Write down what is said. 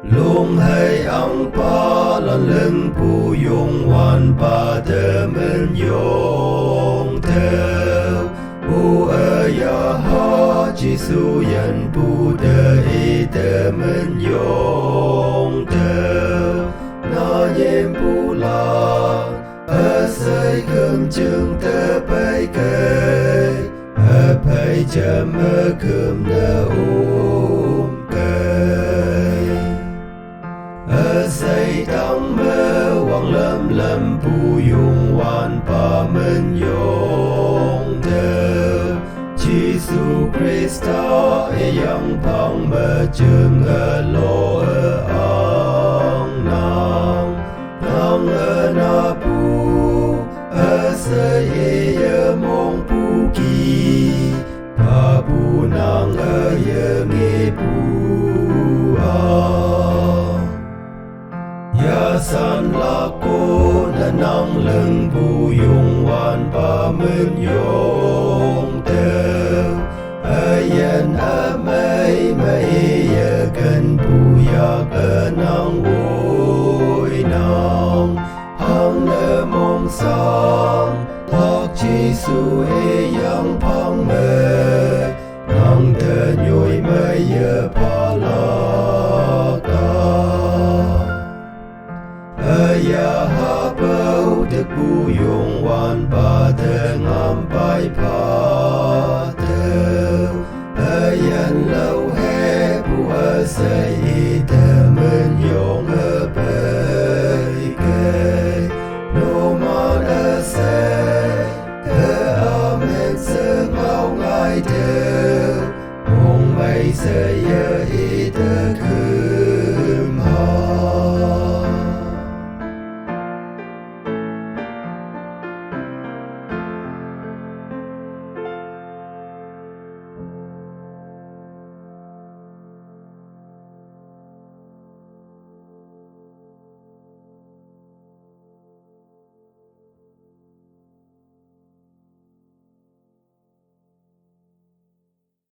Lung hay ang palaleng puyong wan pa de men yong teo bu ya ha chi su yan bu de men yong teo na yem bu la say khum chung te pai cây pai chăm khum na cây say tăng mơ quang lâm pu yung wan pa men yong teo chi su Christa yang pang mơ chung lo ang nang na pu say mong pu ki pa pu nang nge pu ya san la ko na nang leng bu yung wan pa men yong teo yen mai ya kan bu ya nang oi nang hang le mong sang tak chi su